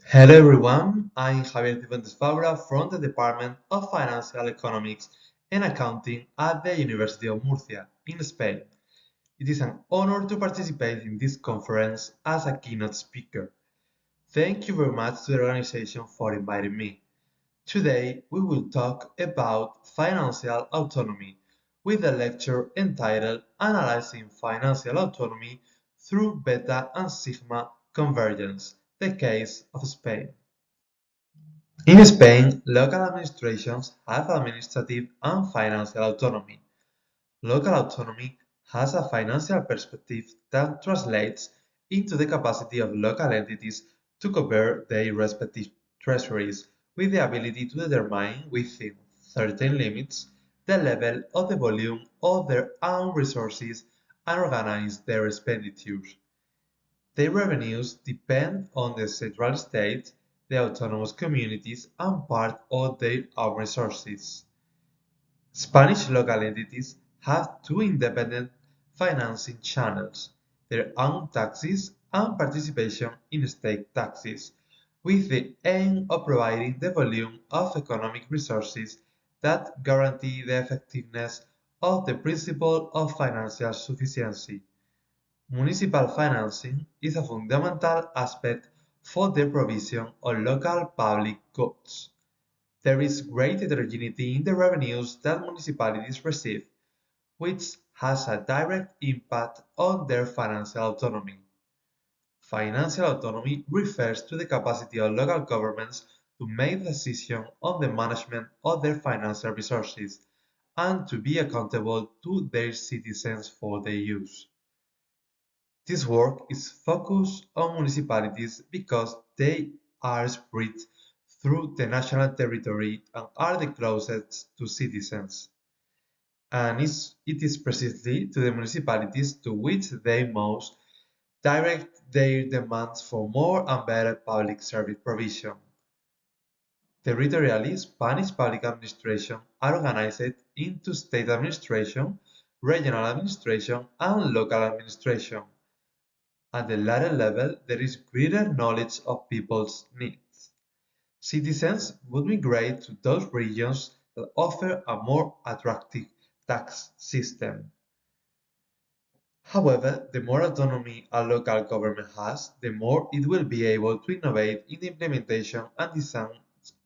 Hello everyone, I'm Javier Cifuentes-Faura from the Department of Financial Economics and Accounting at the University of Murcia in Spain. It is an honor to participate in this conference as a keynote speaker. Thank you very much to the organization for inviting me. Today we will talk about financial autonomy with a lecture entitled Analyzing Financial Autonomy through Beta and Sigma Convergence, the case of Spain. In Spain, local administrations have administrative and financial autonomy. Local autonomy has a financial perspective that translates into the capacity of local entities to cover their respective treasuries with the ability to determine within certain limits the level of the volume of their own resources and organize their expenditures. Their revenues depend on the central state, the autonomous communities, and part of their own resources. Spanish local entities have two independent financing channels: their own taxes and participation in state taxes, with the aim of providing the volume of economic resources that guarantee the effectiveness of the principle of financial sufficiency. Municipal financing is a fundamental aspect for the provision of local public goods. There is great heterogeneity in the revenues that municipalities receive, which has a direct impact on their financial autonomy. Financial autonomy refers to the capacity of local governments to make decisions on the management of their financial resources and to be accountable to their citizens for their use. This work is focused on municipalities because they are spread through the national territory and are the closest to citizens, and it is precisely to the municipalities to which they most direct their demands for more and better public service provision. Territorially, Spanish public administration are organized into state administration, regional administration, and local administration. At the latter level, there is greater knowledge of people's needs. Citizens would migrate to those regions that offer a more attractive tax system. However, the more autonomy a local government has, the more it will be able to innovate in the implementation and design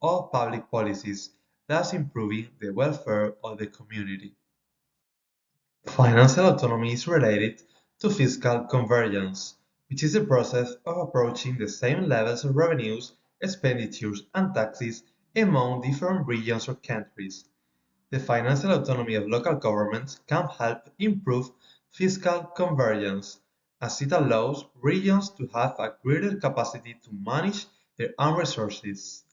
of public policies, thus improving the welfare of the community. Financial autonomy is related to fiscal convergence, which is the process of approaching the same levels of revenues, expenditures, and taxes among different regions or countries. The financial autonomy of local governments can help improve fiscal convergence, as it allows regions to have a greater capacity to manage their own resources.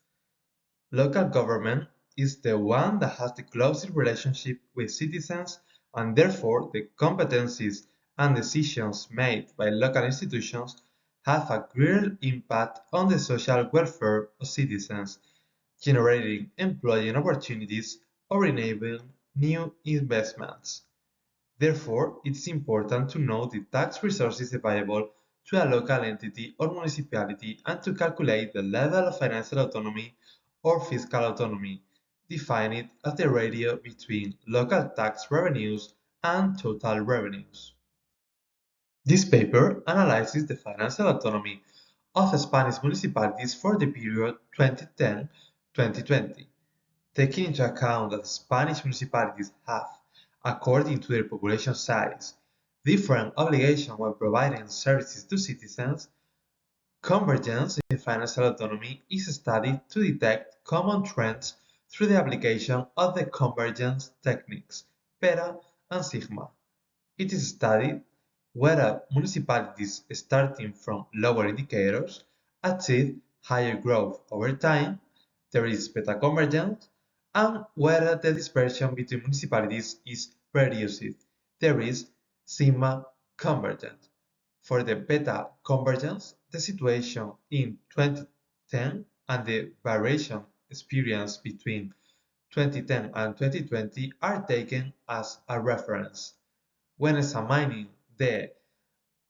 Local government is the one that has the closest relationship with citizens, and therefore the competencies and decisions made by local institutions have a greater impact on the social welfare of citizens, generating employment opportunities or enabling new investments. Therefore, it is important to know the tax resources available to a local entity or municipality and to calculate the level of financial autonomy or fiscal autonomy, defined as the ratio between local tax revenues and total revenues. This paper analyzes the financial autonomy of Spanish municipalities for the period 2010-2020, taking into account that Spanish municipalities have, according to their population size, different obligations when providing services to citizens. Convergence in financial autonomy is studied to detect common trends through the application of the convergence techniques, Beta and Sigma. It is studied whether municipalities starting from lower indicators achieve higher growth over time, there is beta convergence, and whether the dispersion between municipalities is reduced, there is sigma convergence. For the beta convergence, the situation in 2010 and the variation experienced between 2010 and 2020 are taken as a reference. When examining the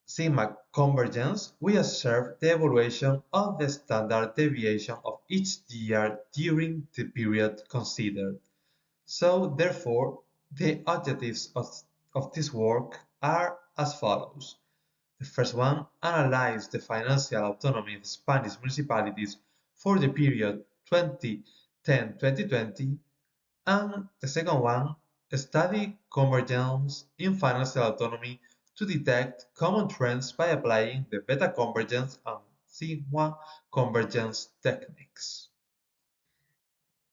Sigma Convergence, we observe the evaluation of the standard deviation of each year during the period considered. So, therefore, the objectives of this work are as follows. The first one, analyze the financial autonomy of Spanish municipalities for the period 2010-2020, and the second one, study convergence in financial autonomy to detect common trends by applying the beta convergence and sigma convergence techniques.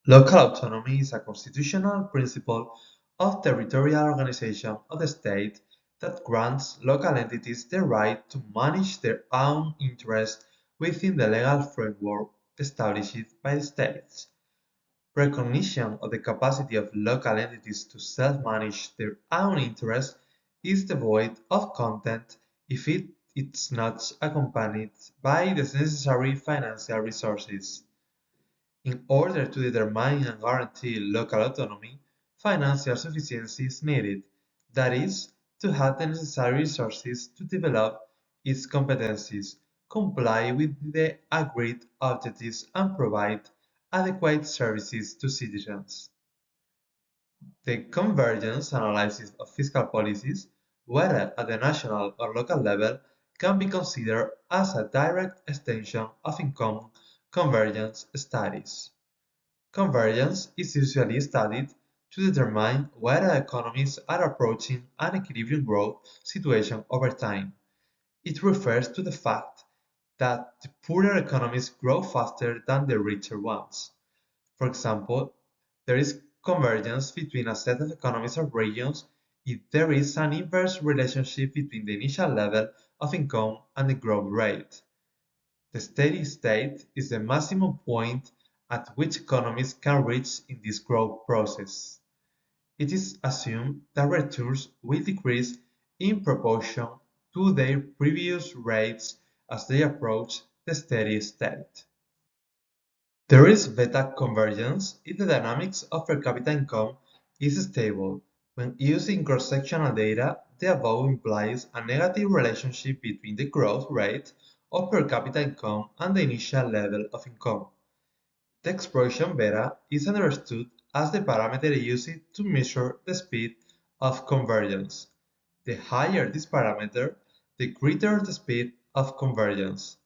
Local autonomy is a constitutional principle of territorial organization of the state that grants local entities the right to manage their own interests within the legal framework established by the states. Recognition of the capacity of local entities to self-manage their own interests is devoid of content if it is not accompanied by the necessary financial resources. In order to determine and guarantee local autonomy, financial sufficiency is needed, that is, to have the necessary resources to develop its competencies, comply with the agreed objectives, and provide adequate services to citizens. The convergence analysis of fiscal policies, whether at the national or local level, can be considered as a direct extension of income convergence studies. Convergence is usually studied to determine whether economies are approaching an equilibrium growth situation over time. It refers to the fact that the poorer economies grow faster than the richer ones. For example, there is convergence between a set of economies or regions if there is an inverse relationship between the initial level of income and the growth rate. The steady state is the maximum point at which economies can reach in this growth process. It is assumed that returns will decrease in proportion to their previous rates as they approach the steady state. There is beta convergence if the dynamics of per capita income is stable. When using cross-sectional data, the above implies a negative relationship between the growth rate of per capita income and the initial level of income. The expression beta is understood as the parameter used to measure the speed of convergence. The higher this parameter, the greater the speed of convergence.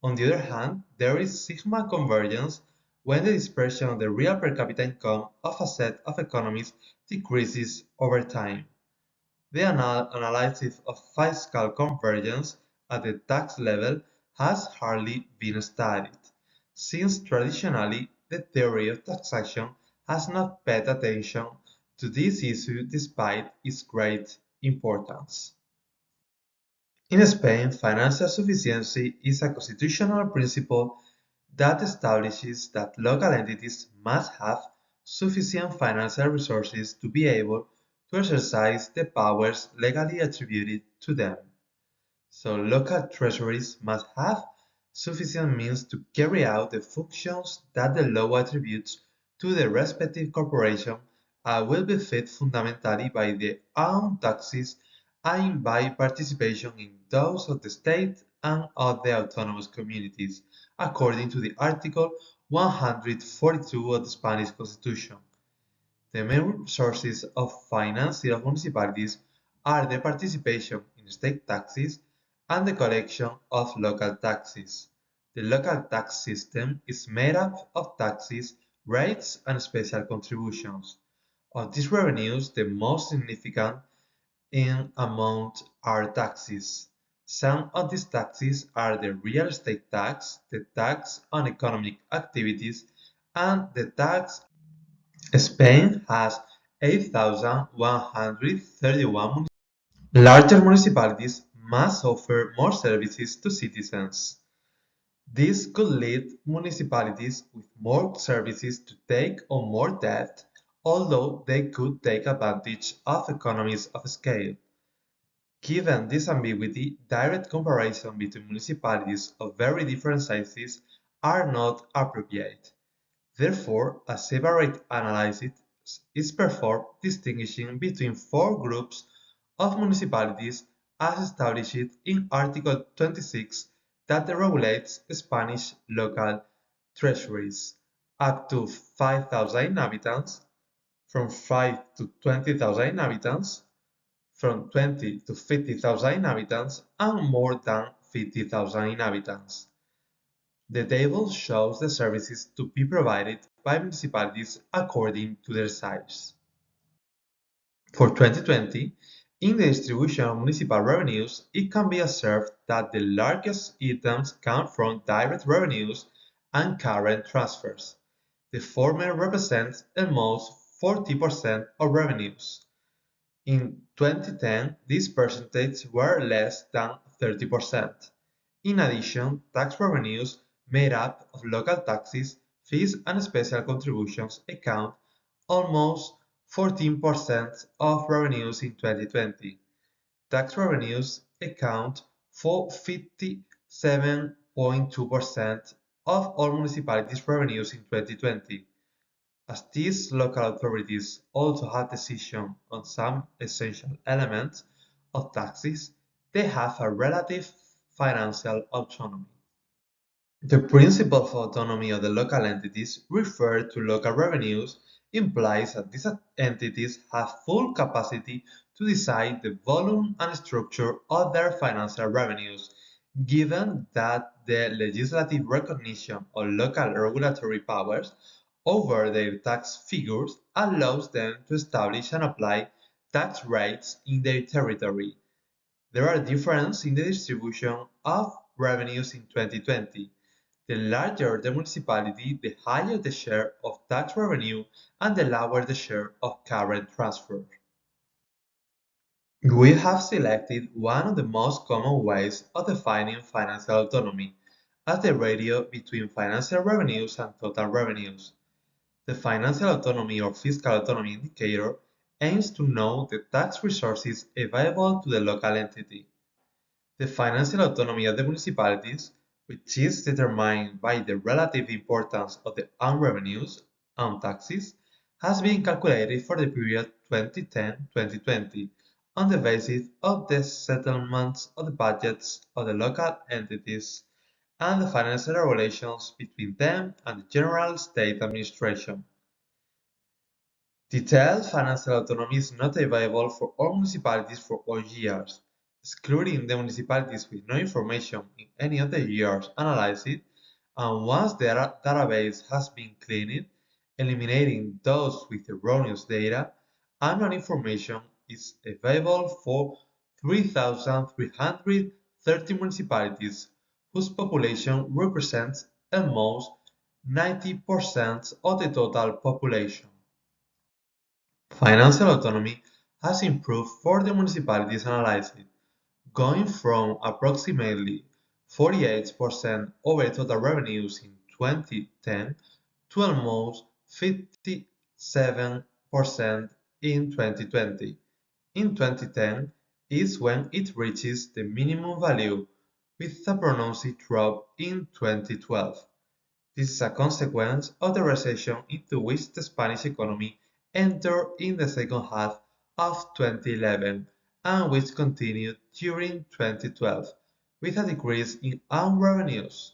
On the other hand, there is sigma convergence when the dispersion of the real per capita income of a set of economies decreases over time. The analysis of fiscal convergence at the tax level has hardly been studied, since traditionally the theory of taxation has not paid attention to this issue despite its great importance. In Spain, financial sufficiency is a constitutional principle that establishes that local entities must have sufficient financial resources to be able to exercise the powers legally attributed to them. So local treasuries must have sufficient means to carry out the functions that the law attributes to the respective corporation and will be fed fundamentally by their own taxes and by participation in those of the state and of the autonomous communities, according to the Article 142 of the Spanish Constitution. The main sources of financing of municipalities are the participation in state taxes and the collection of local taxes. The local tax system is made up of taxes, rates, and special contributions. Of these revenues, the most significant in amount are taxes. Some of these taxes are the real estate tax, the tax on economic activities, and the tax. Spain has 8,131 municipalities. Larger municipalities must offer more services to citizens. This could lead municipalities with more services to take on more debt, although they could take advantage of economies of scale. Given this ambiguity, direct comparison between municipalities of very different sizes are not appropriate. Therefore, a separate analysis is performed distinguishing between four groups of municipalities as established in Article 26 that regulates Spanish local treasuries up to 5,000 inhabitants, from 5 to 20,000 inhabitants, from 20 to 50,000 inhabitants, and more than 50,000 inhabitants. The table shows the services to be provided by municipalities according to their size. For 2020, in the distribution of municipal revenues, it can be observed that the largest items come from direct revenues and current transfers. The former represents almost 40% of revenues. In 2010, these percentages were less than 30%. In addition, tax revenues made up of local taxes, fees and special contributions account almost 14% of revenues in 2020. Tax revenues account for 57.2% of all municipalities' revenues in 2020. As these local authorities also have decision on some essential elements of taxes, they have a relative financial autonomy. The principle of autonomy of the local entities referred to local revenues implies that these entities have full capacity to decide the volume and structure of their financial revenues, given that the legislative recognition of local regulatory powers over their tax figures allows them to establish and apply tax rates in their territory. There are differences in the distribution of revenues in 2020. The larger the municipality, the higher the share of tax revenue and the lower the share of current transfer. We have selected one of the most common ways of defining financial autonomy as the ratio between financial revenues and total revenues. The financial autonomy or fiscal autonomy indicator aims to know the tax resources available to the local entity. The financial autonomy of the municipalities, which is determined by the relative importance of the own revenues and taxes, has been calculated for the period 2010-2020 on the basis of the settlements of the budgets of the local entities and the financial relations between them and the general state administration. Detailed financial autonomy is not available for all municipalities for all years, excluding the municipalities with no information in any of the years analyzed, and once the database has been cleaned, eliminating those with erroneous data, annual information is available for 3,330 municipalities whose population represents almost 90% of the total population. Financial autonomy has improved for the municipalities analyzed, going from approximately 48% over total revenues in 2010 to almost 57% in 2020. In 2010 is when it reaches the minimum value, with a pronounced drop in 2012. This is a consequence of the recession into which the Spanish economy entered in the second half of 2011 and which continued during 2012, with a decrease in own revenues.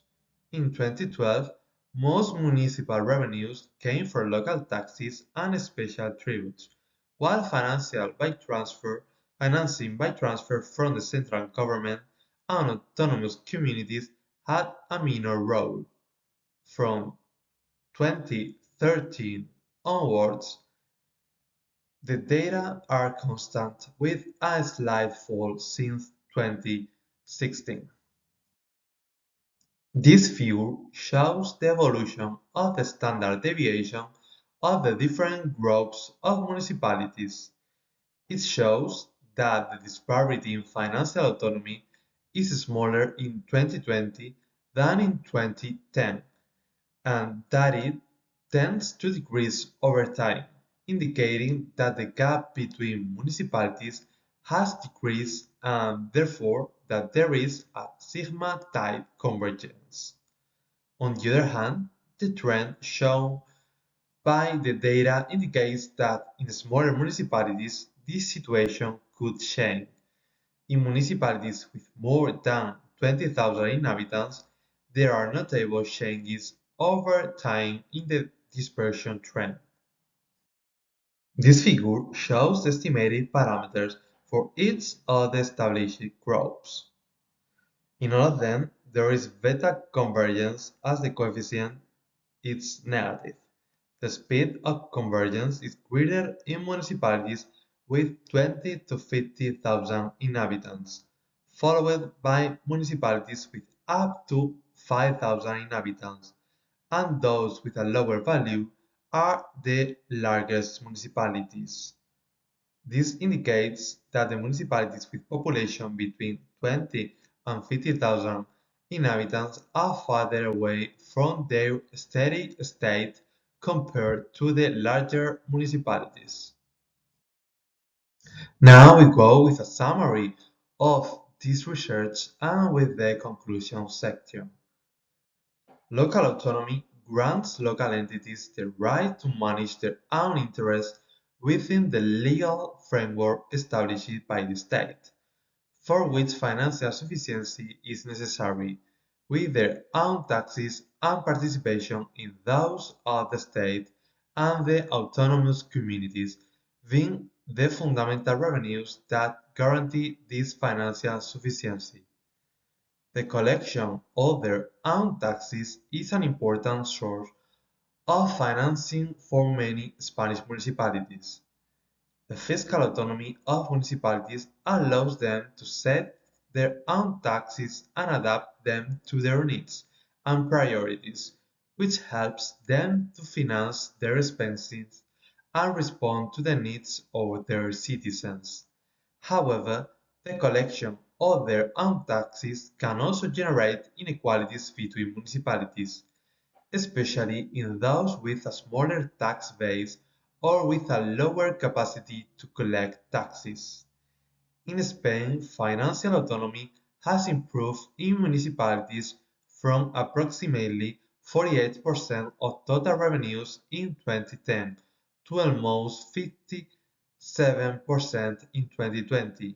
In 2012, most municipal revenues came from local taxes and special tributes, while financing by transfer from the central government and autonomous communities had a minor role. From 2013 onwards, the data are constant with a slight fall since 2016. This figure shows the evolution of the standard deviation of the different groups of municipalities. It shows that the disparity in financial autonomy is smaller in 2020 than in 2010, and that it tends to decrease over time, indicating that the gap between municipalities has decreased and therefore that there is a sigma-type convergence. On the other hand, the trend shown by the data indicates that in smaller municipalities this situation could change. In municipalities with more than 20,000 inhabitants, there are notable changes over time in the dispersion trend. This figure shows the estimated parameters for each of the established groups. In all of them, there is beta convergence as the coefficient is negative. The speed of convergence is greater in municipalities with 20 to 50,000 inhabitants, followed by municipalities with up to 5,000 inhabitants, and those with a lower value are the largest municipalities. This indicates that the municipalities with population between 20 and 50,000 inhabitants are farther away from their steady state compared to the larger municipalities. Now we go with a summary of this research and with the conclusion section. Local autonomy grants local entities the right to manage their own interests within the legal framework established by the state, for which financial sufficiency is necessary, with their own taxes and participation in those of the state and the autonomous communities being the fundamental revenues that guarantee this financial sufficiency. The collection of their own taxes is an important source of financing for many Spanish municipalities. The fiscal autonomy of municipalities allows them to set their own taxes and adapt them to their needs and priorities, which helps them to finance their expenses and respond to the needs of their citizens. However, the collection of their own taxes can also generate inequalities between municipalities, especially in those with a smaller tax base or with a lower capacity to collect taxes. In Spain, financial autonomy has improved in municipalities from approximately 48% of total revenues in 2010 to almost 57% in 2020.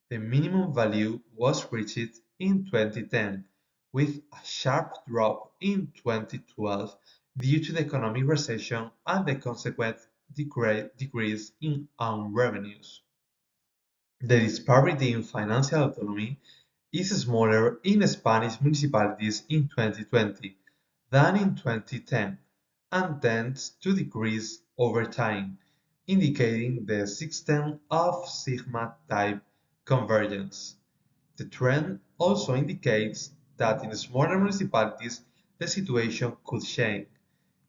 The minimum value was reached in 2010, with a sharp drop in 2012 due to the economic recession and the consequent decrease in own revenues. The disparity in financial autonomy is smaller in Spanish municipalities in 2020 than in 2010 and tends to decrease over time, indicating the existence of sigma-type convergence. The trend also indicates that in smaller municipalities the situation could change.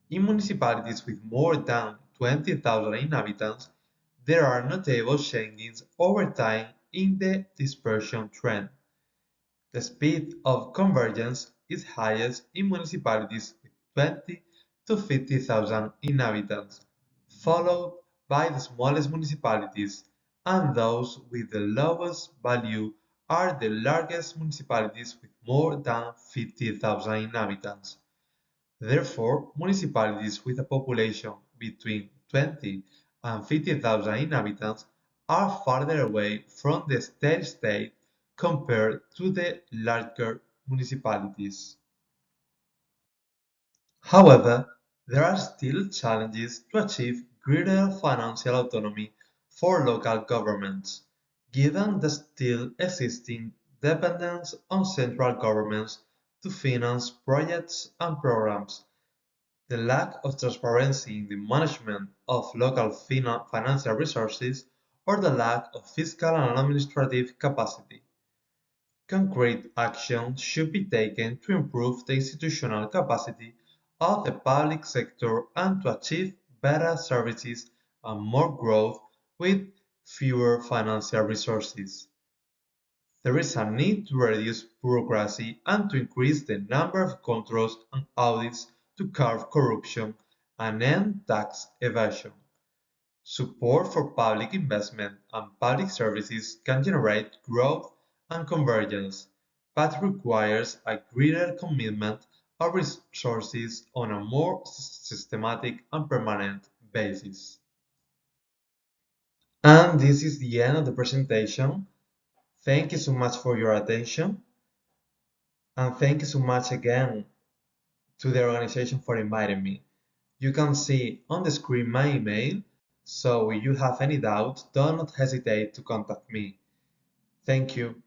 In municipalities with more than 20,000 inhabitants, there are notable changes over time in the dispersion trend. The speed of convergence is highest in municipalities with 20 to 50,000 inhabitants, followed by the smallest municipalities, and those with the lowest value are the largest municipalities with more than 50,000 inhabitants. Therefore, municipalities with a population between 20 and 50,000 inhabitants are farther away from the steady state compared to the larger municipalities. However, there are still challenges to achieve greater financial autonomy for local governments, given the still existing dependence on central governments to finance projects and programs, the lack of transparency in the management of local financial resources, or the lack of fiscal and administrative capacity. Concrete action should be taken to improve the institutional capacity of the public sector and to achieve better services and more growth with fewer financial resources. There is a need to reduce bureaucracy and to increase the number of controls and audits to curb corruption and end tax evasion. Support for public investment and public services can generate growth and convergence, but requires a greater commitment of resources on a more systematic and permanent basis. And this is the end of the presentation. Thank you so much for your attention, and thank you so much again to the organization for inviting me. You can see on the screen my email, so if you have any doubt, do not hesitate to contact me. Thank you.